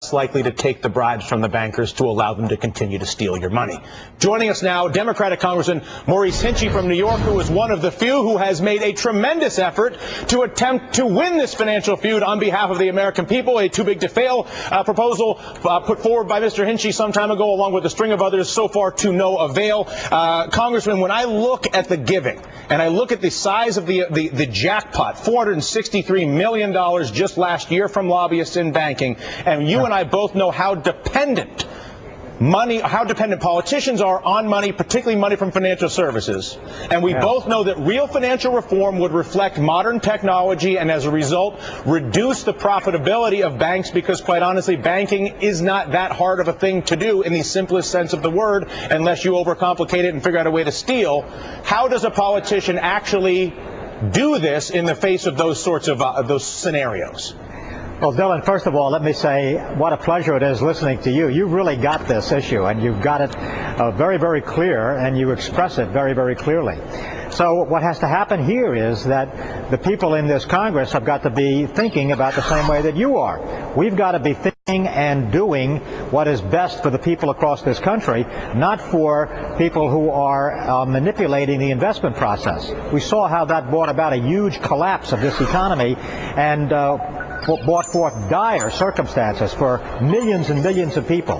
less likely to take the bribes from the bankers to allow them to continue to steal your money. Joining us now, Democratic Congressman Maurice Hinchey from New York, who is one of the few who has made a tremendous effort to attempt to win this financial feud on behalf of the American people. A too-big-to-fail proposal put forward by Mr. Hinchey some time ago, along with a string of others, so far to no avail. Congressman, when I look at the giving and I look at the size of the jackpot, $463 million just last year from lobbyists in banking, and you and I both know how dependent politicians are on money, particularly money from financial services. And we both know that real financial reform would reflect modern technology and, as a result, reduce the profitability of banks, because, quite honestly, banking is not that hard of a thing to do in the simplest sense of the word, unless you overcomplicate it and figure out a way to steal. How does a politician actually do this in the face of those sorts of those scenarios? Well, Dylan, first of all, let me say what a pleasure it is listening to you. You've really got this issue, and you've got it very, very clear, and you express it very, very clearly. So what has to happen here is that the people in this Congress have got to be thinking about the same way that you are. We've got to be thinking and doing what is best for the people across this country, not for people who are manipulating the investment process. We saw how that brought about a huge collapse of this economy and brought forth dire circumstances for millions and millions of people.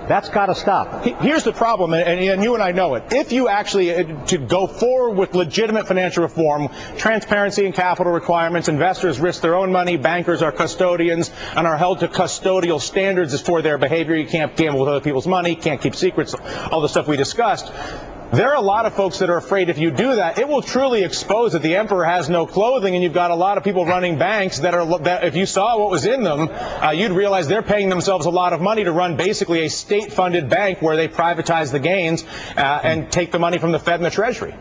That's got to stop. Here's the problem, and you and I know it. If you actually to go forward with legitimate financial reform, transparency and capital requirements, investors risk their own money, bankers are custodians and are held to custodial standards as for their behavior. You can't gamble with other people's money, can't keep secrets, all the stuff we discussed. There are a lot of folks that are afraid if you do that, it will truly expose that the emperor has no clothing, and you've got a lot of people running banks that if you saw what was in them, you'd realize they're paying themselves a lot of money to run basically a state-funded bank where they privatize the gains and take the money from the Fed and the Treasury.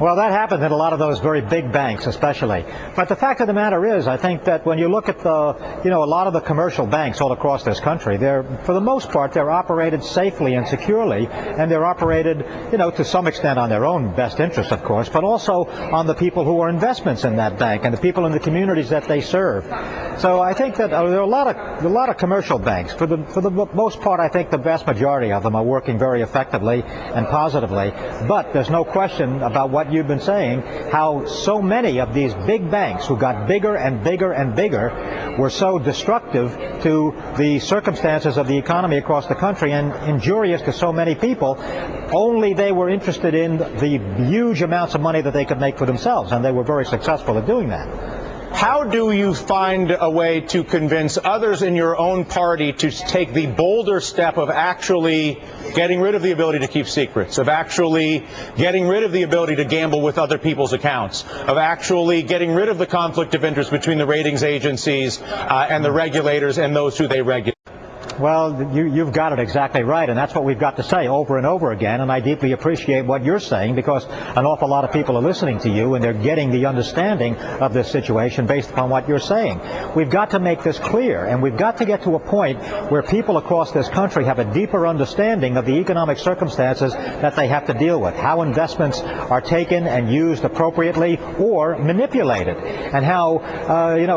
Well, that happens in a lot of those very big banks, especially. But the fact of the matter is, I think that when you look at a lot of the commercial banks all across this country, for the most part, they're operated safely and securely, and they're operated, to some extent on their own best interest, of course, but also on the people who are investments in that bank and the people in the communities that they serve. So I think that there are a lot of commercial banks. For the most part, I think the vast majority of them are working very effectively and positively. But there's no question about what you've been saying, how so many of these big banks who got bigger and bigger and bigger were so destructive to the circumstances of the economy across the country and injurious to so many people. Only they were interested in the huge amounts of money that they could make for themselves, and they were very successful at doing that. How do you find a way to convince others in your own party to take the bolder step of actually getting rid of the ability to keep secrets, of actually getting rid of the ability to gamble with other people's accounts, of actually getting rid of the conflict of interest between the ratings agencies and the regulators and those who they regulate? Well, you've got it exactly right, and that's what we've got to say over and over again, and I deeply appreciate what you're saying, because an awful lot of people are listening to you, and they're getting the understanding of this situation based upon what you're saying. We've got to make this clear, and we've got to get to a point where people across this country have a deeper understanding of the economic circumstances that they have to deal with, how investments are taken and used appropriately or manipulated, and how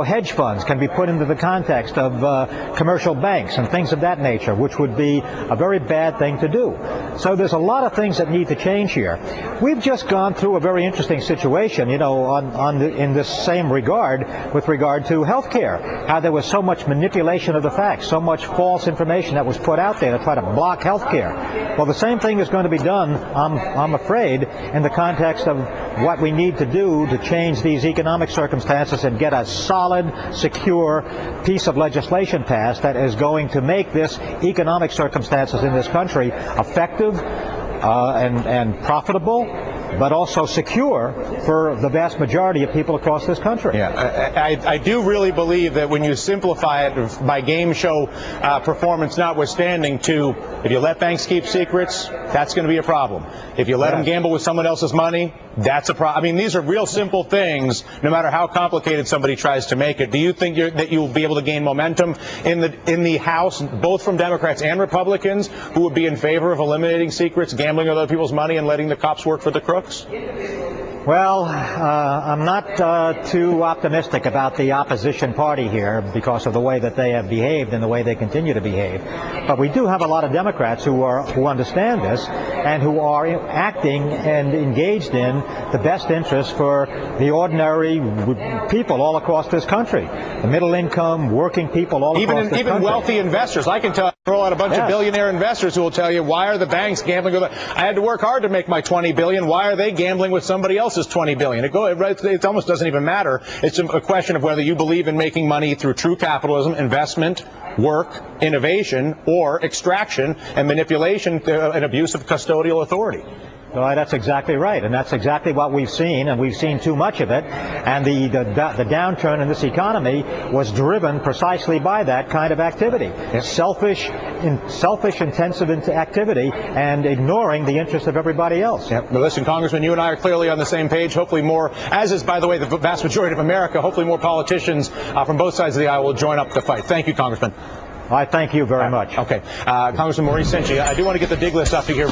hedge funds can be put into the context of commercial banks and things of that nature, which would be a very bad thing to do. So there's a lot of things that need to change here. We've just gone through a very interesting situation, in this same regard, with regard to health care, how there was so much manipulation of the facts, so much false information that was put out there to try to block health care. Well, the same thing is going to be done, I'm afraid, in the context of what we need to do to change these economic circumstances and get a solid, secure piece of legislation passed that is going to make this economic circumstances in this country effective and profitable, but also secure for the vast majority of people across this country. Yeah, I do really believe that when you simplify it by game show performance notwithstanding to, if you let banks keep secrets, that's going to be a problem. If you let them gamble with someone else's money, that's a problem. I mean, these are real simple things, no matter how complicated somebody tries to make it. Do you think that you'll be able to gain momentum in the House, both from Democrats and Republicans, who would be in favor of eliminating secrets, gambling with other people's money, and letting the cops work for the crooks? Well, I'm not too optimistic about the opposition party here because of the way that they have behaved and the way they continue to behave. But we do have a lot of Democrats who understand this and who are acting and engaged in the best interests for the ordinary people all across this country, the middle income, working people all across this country. Even wealthy investors. I can throw out a bunch of billionaire investors who will tell you, why are the banks gambling with I had to work hard to make my $20 billion. Why are they gambling with somebody else's $20 billion? It almost doesn't even matter. It's a question of whether you believe in making money through true capitalism, investment, work, innovation, or extraction and manipulation and abuse of custodial authority. Well, that's exactly right, and that's exactly what we've seen, and we've seen too much of it. And the downturn in this economy was driven precisely by that kind of activity, selfish, intensive activity, and ignoring the interests of everybody else. Well, listen, Congressman, you and I are clearly on the same page. Hopefully more, as is, by the way, the vast majority of America, hopefully more politicians from both sides of the aisle will join up the fight. Thank you, Congressman. I thank you very much. Okay. Congressman Maurice Hinchey, I do want to get the dig list up here.